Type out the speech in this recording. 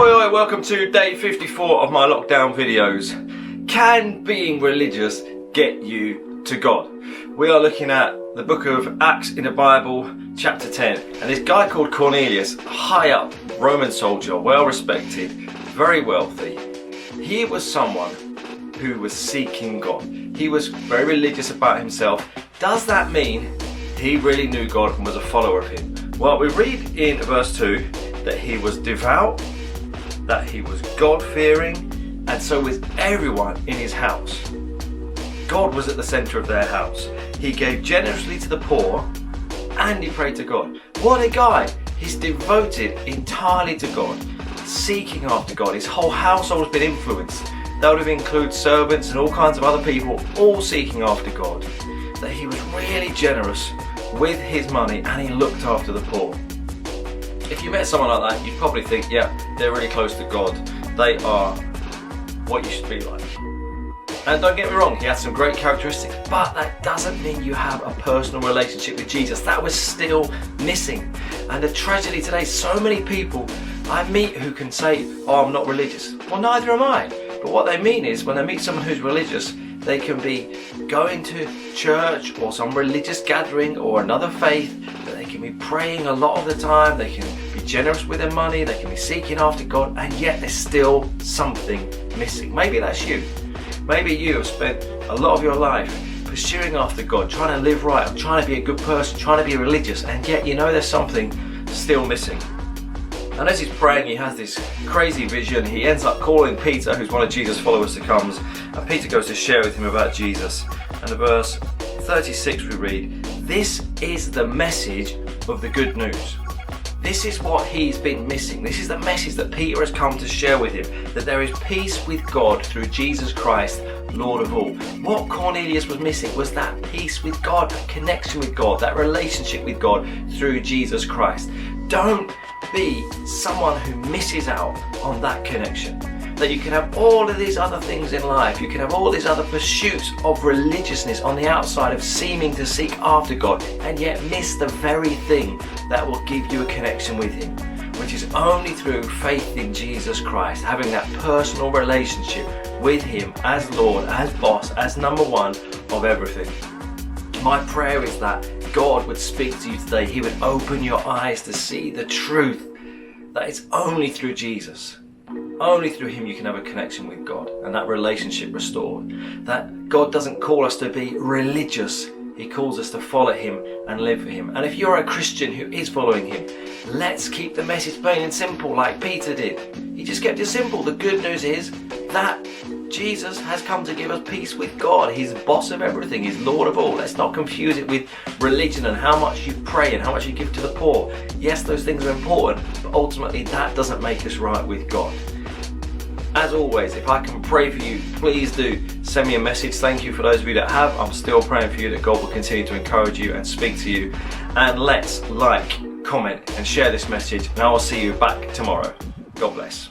Oi, welcome to day 54 of my lockdown videos. Can being religious get you to God? We are looking at the book of Acts in the Bible, chapter 10. And this guy called Cornelius, high up Roman soldier, well respected, very wealthy. He was someone who was seeking God. He was very religious about himself. Does that mean he really knew God and was a follower of him? Well, we read in verse 2 that he was devout, that he was God-fearing, and so was everyone in his house. God was at the centre of their house. He gave generously to the poor, and he prayed to God. What a guy! He's devoted entirely to God, seeking after God. His whole household has been influenced. That would have included servants and all kinds of other people, all seeking after God. That he was really generous with his money, and he looked after the poor. If you met someone like that, you'd probably think, yeah, they're really close to God. They are what you should be like. And don't get me wrong, he has some great characteristics, but that doesn't mean you have a personal relationship with Jesus. That was still missing. And the tragedy today, so many people I meet who can say, oh, I'm not religious. Well, neither am I. But what they mean is, when they meet someone who's religious, they can be going to church or some religious gathering or another faith, but they can be praying a lot of the time, they can be generous with their money, they can be seeking after God, and yet there's still something missing. Maybe that's you. Maybe you have spent a lot of your life pursuing after God, trying to live right, trying to be a good person, trying to be religious, and yet you know there's something still missing. And as he's praying, he has this crazy vision. He ends up calling Peter, who's one of Jesus' followers, to come, and Peter goes to share with him about Jesus. And in verse 36 we read, "This is the message of the good news." This is what he's been missing. This is the message that Peter has come to share with him, that there is peace with God through Jesus Christ, Lord of all. What Cornelius was missing was that peace with God, that connection with God, that relationship with God through Jesus Christ. Don't be someone who misses out on that connection. That you can have all of these other things in life, you can have all these other pursuits of religiousness on the outside of seeming to seek after God, and yet miss the very thing that will give you a connection with Him, which is only through faith in Jesus Christ, having that personal relationship with Him as Lord, as boss, as number one of everything. My prayer is that God would speak to you today. He would open your eyes to see the truth that it's only through Jesus, only through Him you can have a connection with God and that relationship restored. That God doesn't call us to be religious. He calls us to follow Him and live for Him. And if you're a Christian who is following Him, let's keep the message plain and simple like Peter did. He just kept it simple. The good news is that Jesus has come to give us peace with God. He's the boss of everything. He's Lord of all. Let's not confuse it with religion and how much you pray and how much you give to the poor. Yes, those things are important, but ultimately that doesn't make us right with God. As always, if I can pray for you, please do send me a message. Thank you for those of you that have. I'm still praying for you that God will continue to encourage you and speak to you. And let's like, comment and share this message, and I will see you back tomorrow. God bless.